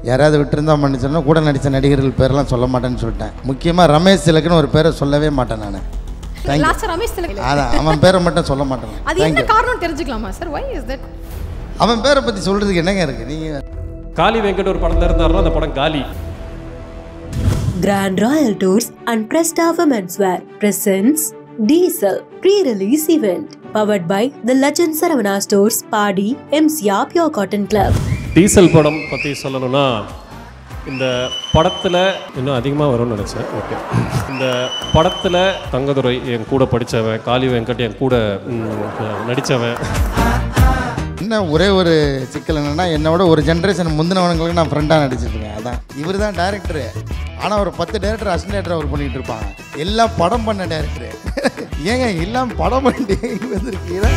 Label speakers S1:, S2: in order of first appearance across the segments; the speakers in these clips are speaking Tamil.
S1: யாராவது விட்டுருந்தா மன்னிச்சோன்னா கூட நடித்த நடிகர்கள் பேரெல்லாம் சொல்ல மாட்டேன்னு சொல்லிட்டேன். முக்கியமாக ரமேஷ் திலக்குன்னு ஒரு பேரை சொல்லவே மாட்டேன் நான். அதான் அவன் பேரை மட்டும் சொல்ல மாட்டேன்.
S2: அது என்ன காரணம் தெரிஞ்சுக்கலாமா சார்? why is that?
S1: அவன் பேரை பற்றி சொல்கிறதுக்கு என்னங்க இருக்குது? நீங்கள்
S3: காளி வெங்கட் ஒரு படத்தில் இருந்தாருன்னா அந்த படம் காலி.
S4: Grand Royal Tours and Presta Women's Wear presents Diesel pre-release event powered by the Legend Saravana Stores, Padi, MCR Pure Cotton Club.
S3: Diesel படம் பற்றி சொல்லணும்னா இந்த படத்தில் இன்னும் அதிகமாக வரும்னு நினச்சேன். ஓகே, இந்த படத்தில் தங்கதுரை என் கூட படித்தவன், காளி வெங்கட் என் கூட நடித்தவன்.
S1: என்ன ஒரே ஒரு சிக்கல் என்னென்னா, என்னோட ஒரு ஜென்ரேஷன் முந்தினவனுங்களுக்கு நான் ஃப்ரெண்டாக நடிச்சிருக்கேன். அதான் இவர் தான் டேரக்டரு. ஆனால் ஒரு 10 டேரக்டர் அசிஸ்டன்ட் டேரக்டர் அவர் பண்ணிகிட்டு இருப்பாங்க. எல்லாம் படம் பண்ண டேரக்டரு. ஏங்க எல்லாம் படம் பண்ணிட்டு வந்திருக்கீங்க?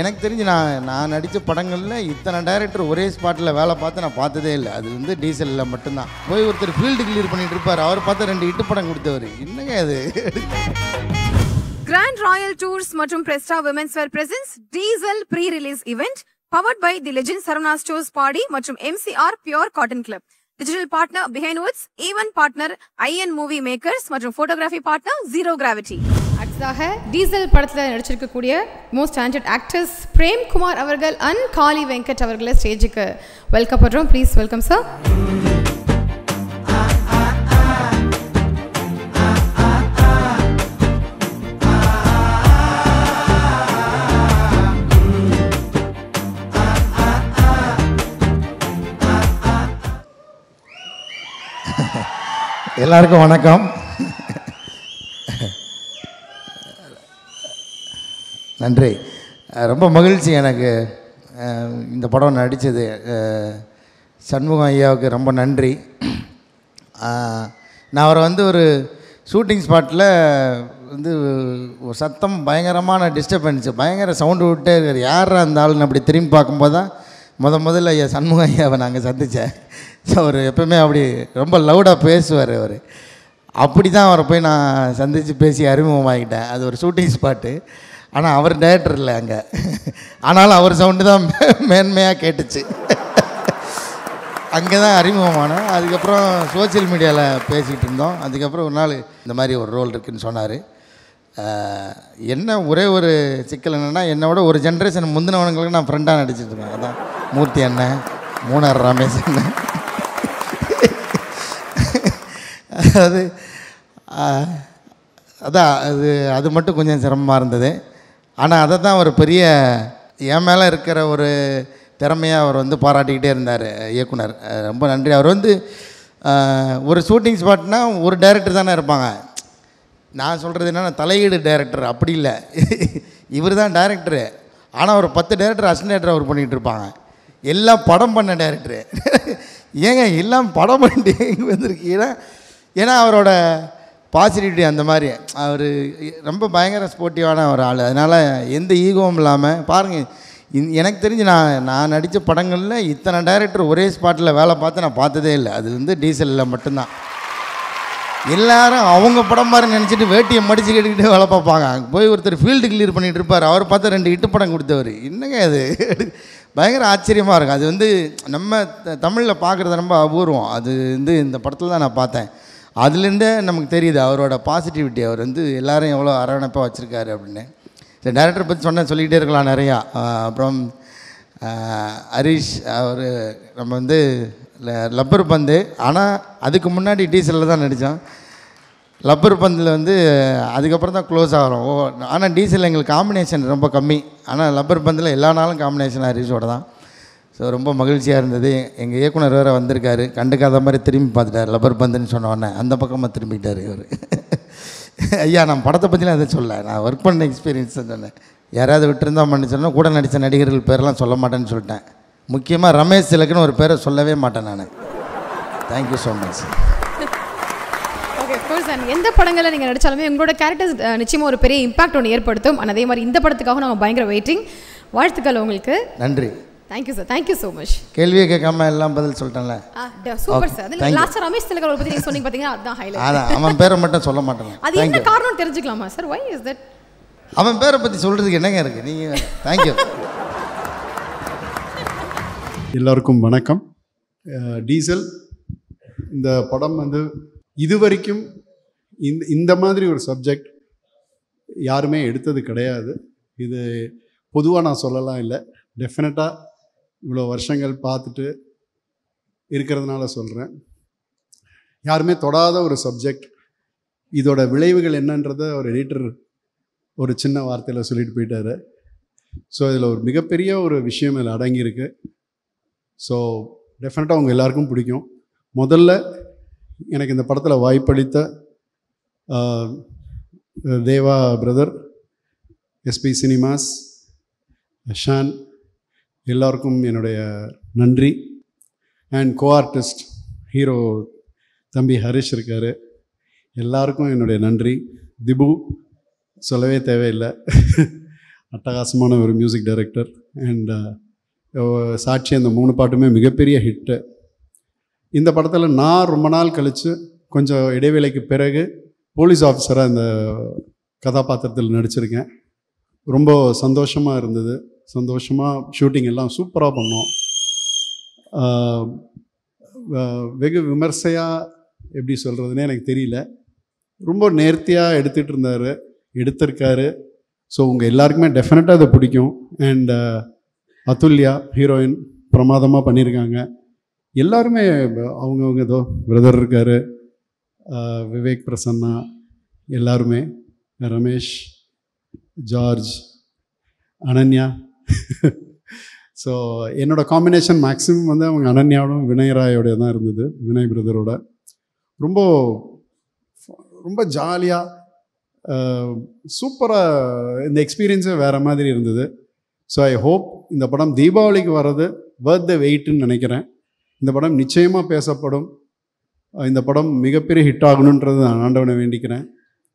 S1: எனக்கு தெரிஞ்சு நான் நடித்த படங்களில் இத்தனை டேரக்டர் ஒரே ஸ்பாட்டில் வேலை பார்த்து நான் பார்த்ததே இல்லை. அது வந்து டீசலில் மட்டும்தான். போய் ஒருத்தர் ஃபீல்டு கிளியர் பண்ணிகிட்டு இருப்பார். அவர் பார்த்து 2 ஹிட் படம் கொடுத்தவர். என்னங்க அது?
S2: Grand Royal Tours மற்றும் Presta Women's Wear presents Diesel pre-release event powered by the Legend Saravana Stores, Padi மற்றும் MCR Pure Cotton Club. Digital partner Behind Woods, event partner IN Movie Makers மற்றும் photography partner Zero Gravity. அடுத்ததாக டீசல் படத்தில் நடிச்சிருக்கக்கூடிய most talented actors Prem Kumar அவர்கள் அண்ட் காளி வெங்கட் அவர்களை ஸ்டேஜுக்கு வெல்கம் பண்ணுறோம். Please welcome sir.
S1: எல்லாருக்கும் வணக்கம். நன்றி. ரொம்ப மகிழ்ச்சி எனக்கு இந்த படம் நடித்தது. சண்முகம் ஐயாவுக்கு ரொம்ப நன்றி. நான் அவரை வந்து ஒரு ஷூட்டிங் ஸ்பாட்டில் வந்து ஒரு சத்தம் பயங்கரமான டிஸ்டர்பன்ஸு, பயங்கர சவுண்டு விட்டே இருக்கார். யாரா அந்த ஆளுன்னு அப்படி திரும்பி பார்க்கும்போது தான் முதல்ல ஐயா சண்முகம் ஐயாவை நாங்கள் சந்தித்தேன். ஸோ அவர் எப்பவுமே அப்படி ரொம்ப லவுடாக பேசுவார். அவர் அப்படி தான் அவரை போய் நான் சந்தித்து பேசி அறிமுகமாகிட்டேன். அது ஒரு ஷூட்டிங் ஸ்பாட்டு. ஆனால் அவர் டைரக்டர் இல்லை அங்கே. ஆனாலும் அவர் சவுண்டு தான் மேன்மையாக கேட்டுச்சு. அங்கே தான் அறிமுகமானோம். அதுக்கப்புறம் சோசியல் மீடியாவில் பேசிகிட்டு இருந்தோம். அதுக்கப்புறம் ஒரு நாள் இந்த மாதிரி ஒரு ரோல் இருக்குதுன்னு சொன்னார். என்ன ஒரே ஒரு சிக்கல் என்னென்னா, என்னோட ஒரு ஜென்ரேஷன் முந்தினவனுங்களுக்கு நான் ஃப்ரெண்டாக நடிச்சிட்ருக்கேன். அதான் மூர்த்தி அண்ணன், மூணார் ரமேஷ் அண்ணன். அது மட்டும் கொஞ்சம் சிரமமாக இருந்தது. ஆனால் அதை தான் ஒரு பெரிய என் மேலே இருக்கிற ஒரு திறமையாக அவர் வந்து பாராட்டிக்கிட்டே இருந்தார் இயக்குனர். ரொம்ப நன்றி. அவர் வந்து ஒரு ஷூட்டிங் ஸ்பாட்னால் ஒரு டைரக்டர் தானே இருப்பாங்க. நான் சொல்கிறது என்னென்னா தலையீடு டைரக்டர் அப்படி இல்லை. இவர் தான் டைரக்டரு. ஆனால் ஒரு 10 டேரக்டர் அசிஸ்டன்ட் டேரக்டர் அவர் பண்ணிகிட்டு இருப்பாங்க. எல்லாம் படம் பண்ண டைரக்டரு. ஏங்க எல்லாம் படம் பண்ணிட்டு எங்கே வந்திருக்கீங்கன்னா, ஏன்னா அவரோட பாசிட்டிவிட்டி அந்த மாதிரி. அவர் ரொம்ப பயங்கர ஸ்போர்ட்டிவான ஒரு ஆள். அதனால் எந்த ஈகோவும் இல்லாமல் பாருங்கள். எனக்கு தெரிஞ்சு நான் நடித்த படங்களில் இத்தனை டைரக்டர் ஒரே ஸ்பாட்டில் வேலை பார்த்து நான் பார்த்ததே இல்லை. அது வந்து டீசலில் மட்டும்தான். எல்லாரும் அவங்க படம் மாதிரி நினச்சிட்டு வேட்டியை மடித்து கேட்டுக்கிட்டே வேலை பார்ப்பாங்க. அங்கே போய் ஒருத்தர் ஃபீல்டு கிளியர் பண்ணிகிட்டு இருப்பார். அவர் பார்த்து 2 ஹிட் படம் கொடுத்தவர். என்னங்க அது? பயங்கர ஆச்சரியமாக இருக்கும். அது வந்து நம்ம தமிழில் பார்க்குறது ரொம்ப அபூர்வம். அது வந்து இந்த படத்தில் தான் நான் பார்த்தேன். அதுலேருந்தே நமக்கு தெரியுது அவரோட பாசிட்டிவிட்டி. அவர் வந்து எல்லோரும் எவ்வளோ அரவணைப்பாக வச்சுருக்காரு அப்படின்னு. சரி, டைரக்டரை பற்றி சொல்லிக்கிட்டே இருக்கலாம் நிறையா. அப்புறம் ஹரிஷ் அவர் நம்ம வந்து லப்பர் பந்து. ஆனால் அதுக்கு முன்னாடி டீசலில் தான் நடித்தோம். லப்பர் பந்தில் வந்து அதுக்கப்புறம் தான் க்ளோஸ் ஆகிறோம். ஆனால் டீசல் எங்களுக்கு காம்பினேஷன் ரொம்ப கம்மி. ஆனால் லப்பர் பந்தில் எல்லா நாளும் காம்பினேஷன் ஹரிஷோட தான். ஸோ ரொம்ப மகிழ்ச்சியாக இருந்தது. எங்கள் இயக்குனர் வேறு வந்திருக்காரு. கண்டுக்காத மாதிரி திரும்பி பார்த்துட்டார். லப்பர் பந்துன்னு சொன்னோடனே அந்த பக்கமாக திரும்பிட்டார் இவர். ஐயா, நான் படத்தை பற்றிலாம் எதுவும் சொல்ல, நான் ஒர்க் பண்ண எக்ஸ்பீரியன்ஸ் தான் சொன்னேன். யாராவது விட்டுருந்தா மன்னிச்சோன்னா கூட நடித்த நடிகர்கள் பேரெல்லாம் சொல்ல மாட்டேன்னு சொல்லிட்டேன். முக்கியமாக ரமேஷ் திலக்குன்னு ஒரு பேரை சொல்லவே மாட்டேன் நான். Thank you so much.
S2: Okay, course எந்த படங்களில் நீங்கள் நடித்தாலுமே உங்களோட கேரக்டர்ஸ் நிச்சயமாக ஒரு பெரிய இம்பாக்ட் ஒன்று ஏற்படுத்தும். ஆனால் அதே மாதிரி இந்த படத்துக்காக நாங்கள் பயங்கர வெயிட்டிங். வாழ்த்துக்கள் உங்களுக்கு.
S1: நன்றி.
S2: Thank you sir. Thank you so much.
S1: கேள்வியை கேட்காம எல்லாம் பதில் சொல்லிட்டேன்ல.
S2: Super sir. அதில் லாஸ்ட் ரமேஷ் திலகர் பற்றி நீங்கள் சொன்னீங்க பார்த்தீங்கன்னா, அதுதான் ஹைலைட்.
S1: அதான் அவன் பேரை மட்டும் சொல்ல மாட்டேன்.
S2: அது என்ன காரணம் தெரிஞ்சுக்கலாமா சார்? why is that?
S1: அவன் பேரை பற்றி சொல்கிறதுக்கு என்னங்க இருக்குது? நீங்கள் தேங்க்யூ.
S5: எல்லாருக்கும் வணக்கம். டீசல் இந்த படம் வந்து இதுவரைக்கும் இந்த மாதிரி ஒரு சப்ஜெக்ட் யாருமே எடுத்தது கிடையாது. இது பொதுவாக நான் சொல்லலாம் இல்லை, டெஃபினட்டாக இவ்வளோ வருஷங்கள் பார்த்துட்டு இருக்கிறதுனால சொல்கிறேன். யாருமே தொடாத ஒரு சப்ஜெக்ட், இதோட விளைவுகள் என்னன்றதை ஒரு எடிட்டர் ஒரு சின்ன வார்த்தையில் சொல்லிட்டு போயிட்டாரு. ஸோ இதில் ஒரு மிகப்பெரிய ஒரு விஷயம் இதில் அடங்கியிருக்கு. ஸோ டெஃபினட்டாக அவங்க எல்லாருக்கும் பிடிக்கும். முதல்ல எனக்கு இந்த படத்தில் வாய்ப்பளித்த தேவா பிரதர், எஸ்பி சினிமாஸ், ஷான், எல்லாருக்கும் என்னுடைய நன்றி. அண்ட் கோ-ஆர்டிஸ்ட் ஹீரோ தம்பி ஹரிஷ் இருக்கார், எல்லாருக்கும் என்னுடைய நன்றி. திபு சொல்லவே தேவையில்லை, அட்டகாசமான ஒரு மியூசிக் டைரக்டர். அண்ட் சாட்சி, அந்த 3 பாட்டுமே மிகப்பெரிய ஹிட்டு. இந்த படத்தில் நான் ரொம்ப நாள் கழித்து கொஞ்சம் இடைவேளைக்கு பிறகு போலீஸ் ஆஃபீஸராக இந்த கதாபாத்திரத்தில் நடிச்சிருக்கேன். ரொம்ப சந்தோஷமாக இருந்தது. சந்தோஷமாக ஷூட்டிங் எல்லாம் சூப்பராக பண்ணோம். வெகு விமர்சையாக எப்படி சொல்கிறதுனே எனக்கு தெரியல, ரொம்ப நேர்த்தியாக எடுத்திருக்காரு. ஸோ உங்கள் எல்லாருக்குமே டெஃபினட்டாக அதை பிடிக்கும். அண்ட் அதுல்யா ஹீரோயின் பிரமாதமாக பண்ணியிருக்காங்க. எல்லாருமே அவங்கவுங்க, ஏதோ பிரதர் இருக்கார், விவேக் பிரசன்னா, எல்லாருமே, ரமேஷ், ஜார்ஜ், அனன்யா. ஸோ என்னோடய காம்பினேஷன் மேக்ஸிமம் வந்து அவங்க அனன்யாவோட வினயராயோடைய தான் இருந்தது, வினய் பிரதரோட. ரொம்ப ரொம்ப ஜாலியாக சூப்பராக இந்த எக்ஸ்பீரியன்ஸே வேறு மாதிரி இருந்தது. ஸோ ஐ ஹோப் இந்த படம் தீபாவளிக்கு வர்றது வர்த் த வெயிட்னு நினைக்கிறேன். இந்த படம் நிச்சயமாக பேசப்படும். இந்த படம் மிகப்பெரிய ஹிட் ஆகணுன்றது நான் ஆண்டவனை வேண்டிக்கிறேன்.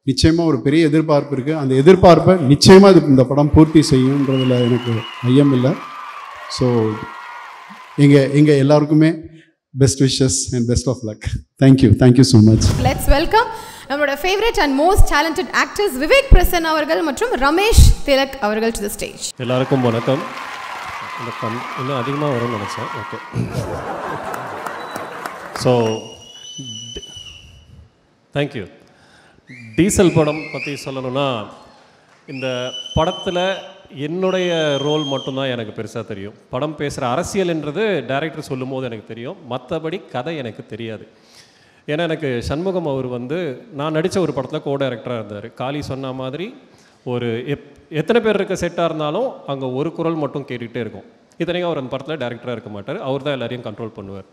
S5: நிச்சயமாக ஒரு பெரிய எதிர்பார்ப்பு இருக்குது. அந்த எதிர்பார்ப்பை நிச்சயமாக இந்த படம் பூர்த்தி செய்யுன்றதில் எனக்கு ஐயம் இல்லை. ஸோ எங்கள் எல்லாருக்குமே best wishes and best of luck. Thank you so much.
S2: Let's welcome நம்மளோட favourite and most talented actors Vivek Prasanna அவர்கள் மற்றும் ரமேஷ் திலக் அவர்கள் டு தி ஸ்டேஜ்.
S3: எல்லாருக்கும் வணக்கம். இன்னும் அதிகமாக வரும்னு நினச்சேன். ஓகே. So thank you. டீசல் படம் பற்றி சொல்லணும்னா, இந்த படத்தில் என்னுடைய ரோல் மட்டும்தான் எனக்கு பெருசாக தெரியும். படம் பேசுகிற அரசியல்ன்றது டைரக்டர் சொல்லும் போது எனக்கு தெரியும், மற்றபடி கதை எனக்கு தெரியாது. ஏன்னா எனக்கு சண்முகம் அவர் வந்து நான் நடித்த ஒரு படத்தில் கோ டைரக்டராக இருந்தார். காளி சொன்ன மாதிரி ஒரு எத்தனை பேர் இருக்க செட்டாக இருந்தாலும் அங்கே ஒரு குரல் மட்டும் கேட்டுக்கிட்டே இருக்கும். இத்தனைக்கும் அவர் அந்த படத்தில் டைரக்டராக இருக்க மாட்டார், அவர் தான் எல்லாரையும் கண்ட்ரோல் பண்ணுவார்.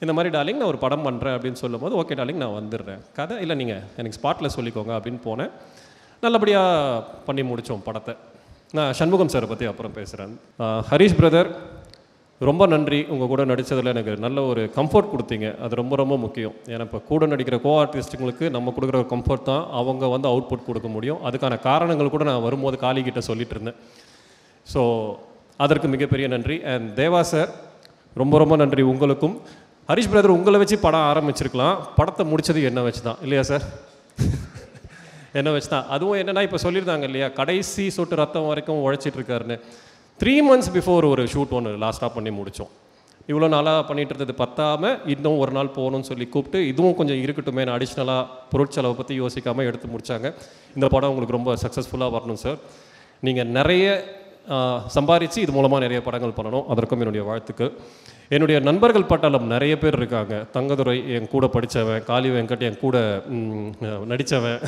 S3: இந்த மாதிரி டார்லிங் நான் ஒரு படம் பண்ணுறேன் அப்படின்னு சொல்லும் போது, ஓகே டார்லிங் நான் வந்துடுறேன், கதை இல்லை நீங்கள் எனக்கு ஸ்பாட்டில் சொல்லிக்கோங்க அப்படின்னு போனேன். நல்லபடியாக பண்ணி முடித்தோம் படத்தை. நான் சண்முகம் சாரை பற்றி அப்புறம் பேசுகிறேன். ஹரிஷ் பிரதர், ரொம்ப நன்றி. உங்கள் கூட நடித்ததில் எனக்கு நல்ல ஒரு கம்ஃபர்ட் கொடுத்தீங்க, அது ரொம்ப ரொம்ப முக்கியம். ஏன்னா இப்போ கூட நடிக்கிற கோ ஆர்டிஸ்ட்டுங்களுக்கு நம்ம கொடுக்குற ஒரு கம்ஃபர்ட் தான் அவங்க வந்து அவுட்புட் கொடுக்க முடியும். அதுக்கான காரணங்கள் கூட நான் வரும்போது காளிகிட்ட சொல்லிட்டு இருந்தேன். ஸோ அதற்கு மிகப்பெரிய நன்றி. அண்ட் தேவா சார், ரொம்ப ரொம்ப நன்றி உங்களுக்கும். ஹரிஷ் பிரதர், உங்களை வச்சு படம் ஆரம்பிச்சிருக்கலாம், படத்தை முடித்தது என்ன வச்சு தான் இல்லையா சார்? என்ன வச்சு தான். அதுவும் என்னென்னா இப்போ சொல்லியிருந்தாங்க இல்லையா, கடைசி சொட்டு ரத்தம் வரைக்கும் உழைச்சிட்ருக்காருன்னு. 3 months பிஃபோர் ஒரு ஷூட் ஒன்று லாஸ்ட்டாக பண்ணி முடித்தோம். இவ்வளோ நாளாக பண்ணிகிட்டு இருந்தது பத்தாமல் இன்னும் ஒரு நாள் போகணும்னு சொல்லி கூப்பிட்டு, இதுவும் கொஞ்சம் இருக்கட்டுமே அடிஷ்னலாக பொருட்செலவை பற்றி யோசிக்காமல் எடுத்து முடித்தாங்க. இந்த படம் உங்களுக்கு ரொம்ப சக்ஸஸ்ஃபுல்லாக வரணும் சார். நீங்கள் நிறைய சம்பாதிச்சு இது மூலமாக நிறைய படங்கள் பண்ணணும், அதற்கும் என்னுடைய வாழ்த்துக்கள். என்னுடைய நண்பர்கள் பட்டாளம் நிறைய பேர் இருக்காங்க. தங்கதுரை என் கூட படித்தவன், காளி வெங்கட் என் கூட நடித்தவன்,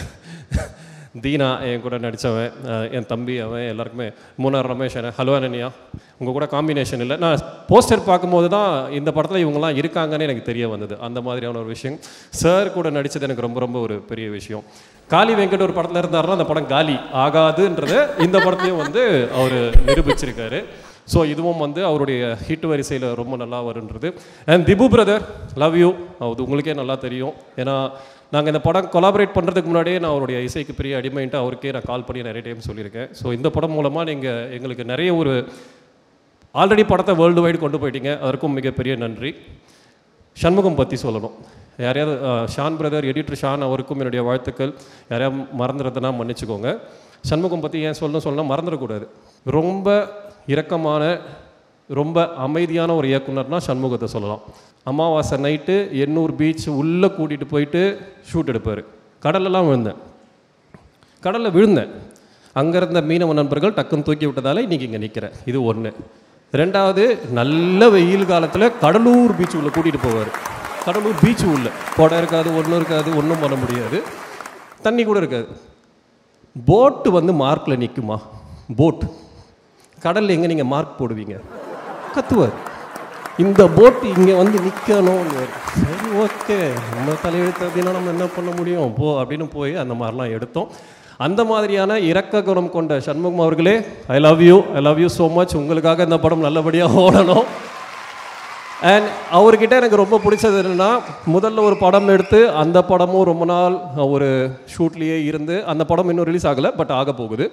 S3: தீனா என் கூட நடித்தவன், என் தம்பி அவன், எல்லாருக்குமே மூணார் ரமேஷ், ஹலோ அனன்யா, உங்கள் கூட காம்பினேஷன் இல்லை. நான் போஸ்டர் பார்க்கும்போது தான் இந்த படத்தில் இவங்கெல்லாம் இருக்காங்கன்னு எனக்கு தெரிய வந்தது. அந்த மாதிரியான ஒரு விஷயம். சார் கூட நடித்தது எனக்கு ரொம்ப ரொம்ப ஒரு பெரிய விஷயம். காளி வெங்கட் ஒரு படத்தில் இருந்தாருன்னா அந்த படம் காலி ஆகாதுன்றதை இந்த படத்துலையும் வந்து அவர் நிரூபிச்சிருக்காரு. ஸோ இதுவும் வந்து அவருடைய ஹிட் வரிசையில் ரொம்ப நல்லா வருன்றது. And Dhibu brother, love you. அது உங்களுக்கே நல்லா தெரியும். ஏன்னா நாங்கள் இந்த படம் கொலாபரேட் பண்ணுறதுக்கு முன்னாடியே நான் அவருடைய இசைக்கு பெரிய அடிமைன்ட்டு அவருக்கே நான் கால் பண்ணி நிறைய டைம் சொல்லியிருக்கேன். ஸோ இந்த படம் மூலமாக நீங்கள் எங்களுக்கு நிறைய ஒரு ஆல்ரெடி படத்தை வேர்ல்டு வைடு கொண்டு போயிட்டீங்க, அதற்கும் மிகப்பெரிய நன்றி. சண்முகம் பற்றி சொல்லணும். யாரையாவது ஷான் பிரதர், எடிட்டர் ஷான், அவருக்கும் என்னுடைய வாழ்த்துக்கள். யாரையாவது மறந்துடுறதுனா மன்னிச்சுக்கோங்க. சண்முகம் பற்றி ஏன் சொல்லணும்னா மறந்துடக்கூடாது. ரொம்ப இரக்கமான ரொம்ப அமைதியான ஒரு இயக்குனர்னா சண்முகத்தை சொல்லலாம். அமாவாசை நைட்டு எண்ணூர் பீச் உள்ளே கூட்டிகிட்டு போயிட்டு ஷூட் எடுப்பார். கடலெல்லாம் கடலில் விழுந்தேன். அங்கே இருந்த மீனவ நண்பர்கள் டக்குன்னு தூக்கி விட்டதால் இன்றைக்கி இங்கே நிற்கிறேன். இது ஒன்று. ரெண்டாவது, நல்ல வெயில் காலத்தில் கடலூர் பீச் உள்ள கூட்டிகிட்டு போவார். கடலூர் பீச் உள்ள குடம் இருக்காது, ஒன்றும் இருக்காது, ஒன்றும் பண்ண முடியாது, தண்ணி கூட இருக்காது. போட்டு வந்து மார்க்கில் நிற்குமா? போட்டு கடலில் எங்கே நீங்கள் மார்க் போடுவீங்க? கத்துவார். இந்த போட்டு இங்கே வந்து நிற்கணும். சரி, ஓகே, நம்ம தலையெழுத்து அப்படின்னா நம்ம என்ன பண்ண முடியும், போ அப்படின்னு போய் அந்த மாதிரிலாம் எடுத்தோம். அந்த மாதிரியான இரக்க குணம் கொண்ட சண்முகம் அவர்களே, I love you so much. உங்களுக்காக இந்த படம் நல்லபடியாக ஓடணும். அண்ட் அவர்கிட்ட எனக்கு ரொம்ப பிடிச்சது என்னென்னா, முதல்ல ஒரு படம் எடுத்து அந்த படமும் ரொம்ப நாள் ஒரு ஷூட்லேயே இருந்து அந்த படம் இன்னும் ரிலீஸ் ஆகலை, பட் ஆக போகுது.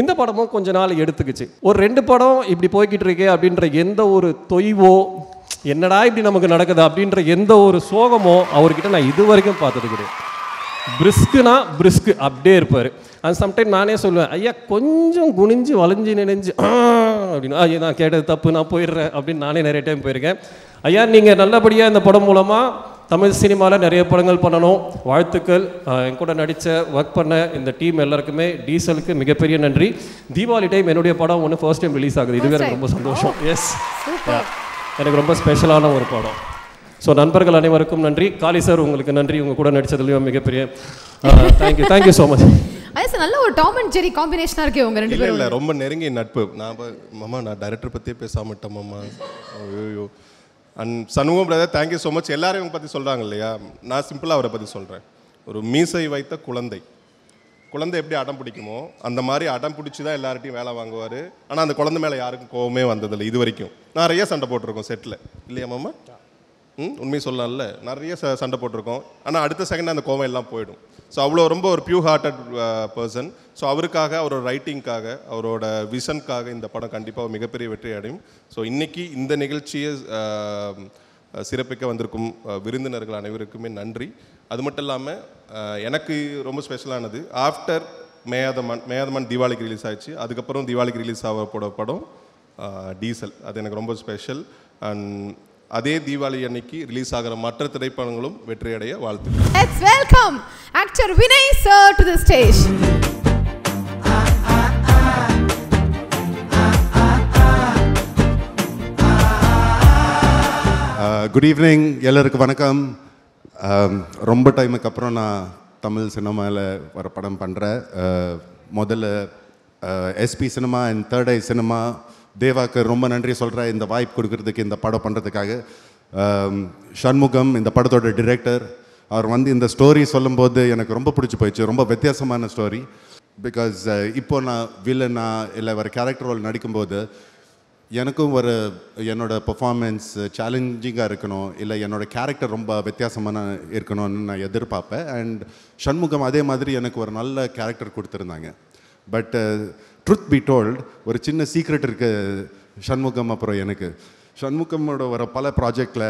S3: இந்த படமும் கொஞ்ச நாள் எடுத்துக்கிச்சு. ஒரு 2 படம் இப்படி போய்கிட்டு இருக்கே அப்படின்ற எந்த ஒரு தொய்வோ, என்னடா இப்படி நமக்கு நடக்குது அப்படின்ற எந்த ஒரு சோகமோ அவர்கிட்ட நான் இது வரைக்கும் பார்த்தது கிடையாது. பிரிஸ்குனா பிரிஸ்கு அப்படியே இருப்பார். அது சம்டைம் நானே சொல்லுவேன், ஐயா கொஞ்சம் குனிஞ்சு வளைஞ்சு நினைஞ்சு அப்படின்னு, ஐயா நான் கேட்டது தப்பு, நான் போயிடுறேன் அப்படின்னு நானே நிறைய டைம் போயிருக்கேன். ஐயா நீங்கள் நல்லபடியாக இந்த படம் மூலமாக தமிழ் சினிமாவில் நிறைய படங்கள் பண்ணணும், வாழ்த்துக்கள். என் கூட நடித்த ஒர்க் பண்ண இந்த டீம் எல்லாருக்குமே, டீசலுக்கு மிகப்பெரிய நன்றி. தீபாவளி டைம் என்னுடைய படம் ஒன்று ஃபர்ஸ்ட் டைம் ரிலீஸ் ஆகுது. இதுவே எனக்கு ரொம்ப சந்தோஷம். எஸ், எனக்கு ரொம்ப ஸ்பெஷலான ஒரு படம். ஸோ நண்பர்கள் அனைவருக்கும் நன்றி. காளி சார் உங்களுக்கு நன்றி, உங்கள் கூட நடித்ததுலேயும் மிகப்பெரிய தேங்க்யூ ஸோ மச்.
S2: நல்ல ஒரு டாம் அண்ட் ஜெரி காம்பினேஷனாக இருக்கே உங்கள் 2 பேரும்.
S6: இல்லை, ரொம்ப நெருங்கிய நட்பு. நான் டைரக்டர் பற்றியே பேசாமட்டேன் மாமா. ஐயோ. And Shanmugam brother, thank you so much. எல்லாரும் இவங்க பற்றி சொல்கிறாங்க இல்லையா, நான் சிம்பிளாக அவரை பற்றி சொல்கிறேன். ஒரு மீசை வைத்த குழந்தை எப்படி அடம் பிடிக்குமோ அந்த மாதிரி அடம் பிடிச்சி தான் எல்லார்ட்டையும் வேலை வாங்குவார். ஆனால் அந்த குழந்தை மேலே யாருக்கும் கோவமே வந்ததில்லை இது வரைக்கும். நிறைய சண்டை போட்டிருக்கோம் செட்டில், இல்லையா மாமா? உண்மையை சொல்லலாம்ல, நிறைய சண்டை போட்டிருக்கோம். ஆனால் அடுத்த செகண்ட் அந்த கோவம் எல்லாம் போயிடும். ஸோ அவ்வளோ ரொம்ப ஒரு பியூர் ஹார்ட்டட் பர்சன். ஸோ அவருக்காக, அவரோட ரைட்டிங்காக, அவரோட விஷனுக்காக இந்த படம் கண்டிப்பாக மிகப்பெரிய வெற்றி அடையும். ஸோ இன்றைக்கி இந்த நிகழ்ச்சியை சிறப்பிக்க வந்திருக்கும் விருந்தினர்கள் அனைவருக்குமே நன்றி. அது மட்டும் இல்லாமல் எனக்கு ரொம்ப ஸ்பெஷலானது, ஆஃப்டர் மேயாதமான் தீபாவளிக்கு ரிலீஸ் ஆயிடுச்சு. அதுக்கப்புறம் தீபாவளிக்கு ரிலீஸ் ஆக போட படம் டீசல். அது எனக்கு ரொம்ப ஸ்பெஷல். அண்ட் அதே தீபாவளி அன்னைக்கு ரிலீஸ் ஆகிற மற்ற திரைப்படங்களும் வெற்றியடைய வாழ்த்துக்கள்.
S2: Let's welcome actor Vinay sir to the stage.
S5: Good evening, எல்லாருக்கும் வணக்கம். ரொம்ப டைமுக்கு அப்புறம் நான் தமிழ் சினிமாவில் வர படம் பண்ணுறேன். முதல்ல SP cinema and third eye cinema தேவாக்கு ரொம்ப நன்றி சொல்கிறேன் இந்த வாய்ப்பு கொடுக்கறதுக்கு, இந்த படம் பண்ணுறதுக்காக. சண்முகம் இந்த படத்தோட டிரெக்டர், அவர் வந்து இந்த ஸ்டோரி சொல்லும்போது எனக்கு ரொம்ப பிடிச்சி போயிடுச்சு. ரொம்ப வித்தியாசமான ஸ்டோரி. பிகாஸ் இப்போது நான் வில்லனா இல்லை வேறு கேரக்டர் ரோல் நடிக்கும்போது எனக்கும் ஒரு என்னோடய பர்ஃபார்மன்ஸ் சேலஞ்சிங்காக இருக்கணும், இல்லை என்னோடய கேரக்டர் ரொம்ப வித்தியாசமான இருக்கணும்னு நான் எதிர்பார்ப்பேன். அண்ட் சண்முகம் அதே மாதிரி எனக்கு ஒரு நல்ல கேரக்டர் கொடுத்துருந்தாங்க. பட் ட்ருத் பி டோல்ட், ஒரு சின்ன சீக்ரெட் இருக்குது சண்முகம் அப்புறம் எனக்கு. சண்முகமோட வர பல ப்ராஜெக்டில்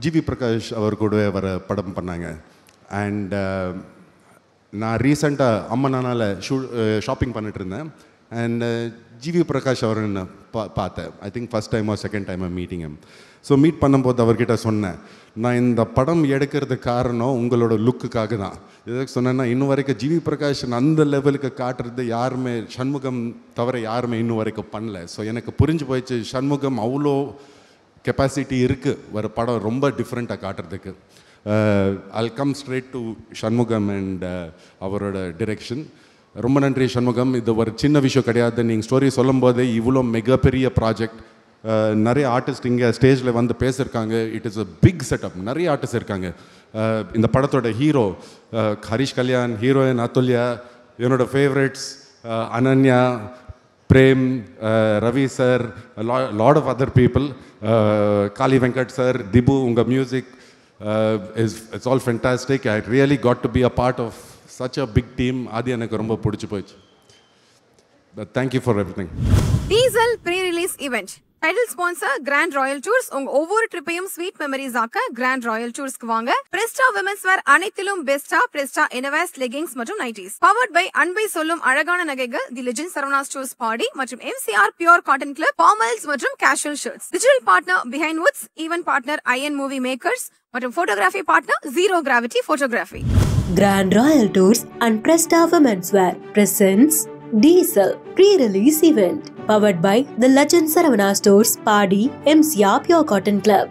S5: ஜிவி பிரகாஷ் அவர் கூடவே வர படம் பண்ணாங்க. அண்ட் நான் ரீசெண்டாக அம்மனானால் ஷாப்பிங் பண்ணிட்டு இருந்தேன். அண்ட் ஜிவி பிரகாஷ் அவர்னு பார்த்தேன். I think first time or second time meeting him. So meet பண்ணும்போது அவர்கிட்ட சொன்னேன், நான் இந்த படம் எடுக்கிறதுக்கு காரணம் உங்களோட லுக்குக்காக தான். எதுக்கு சொன்னேன்னா, இன்னும் வரைக்கும் ஜிவி பிரகாஷ் அந்த லெவலுக்கு காட்டுறது யாருமே சண்முகம் தவிர யாருமே இன்னும் வரைக்கும் பண்ணல. ஸோ எனக்கு புரிஞ்சு போயிடுச்சு, சண்முகம் அவ்வளோ கெப்பாசிட்டி இருக்குது ஒரு படம் ரொம்ப டிஃப்ரெண்ட்டாக காட்டுறதுக்கு. I'll come straight to Shanmugam and அவரோட டிரெக்ஷன். ரொம்ப நன்றி சண்முகம். இது ஒரு சின்ன விஷயம் கிடையாது. நீங்கள் ஸ்டோரி சொல்லும் போதே இவ்வளோ மிகப்பெரிய ப்ராஜெக்ட், நிறைய ஆர்டிஸ்ட் இங்கே ஸ்டேஜில் வந்து பேசியிருக்காங்க. It is a big setup. நிறைய ஆர்டிஸ்ட் இருக்காங்க. இந்த படத்தோட ஹீரோ ஹரிஷ் கல்யாண், ஹீரோயின் அதுல்யா, என்னோட favourites Ananya, Prem, Ravi sir, lot of other people, Kali Venkat sir, Dhibu, உங்கள் music it's all fantastic. I really got to be a part of such a big team. அது எனக்கு ரொம்ப பிடிச்சி போயிடுச்சு. Thank you for everything.
S2: Diesel pre-release event. Title sponsor grand royal tours. உங்க ஒவ்வொரு ட்ரிப்பையும் ஸ்வீட் மெமரிஸ் ஆக்க கிராண்ட் ராயல் டூர்ஸ்க்கு வாங்க. பிரெஸ்டா விமென்ஸ் வேர் அனைத்திலும் பெஸ்டா பிரெஸ்டா இன்னர்வேர்ஸ், லெகிங்ஸ் மற்றும் நைட்டிஸ். பவர்ட் பை அன்பை சொல்லும் அழகான நகைகள் தி லெஜெண்ட் சரவணா ஸ்டோர்ஸ் பாடி மற்றும் MCR pure cotton club, formals மற்றும் casual shirts. Digital partner behindwoods, event partner IN movie makers மற்றும் photography partner zero gravity photography.
S4: Grand Royal Tours and Presta Women's Wear presents Diesel pre-release event powered by the Legend Saravana Stores Padi MCR Pure Cotton Club.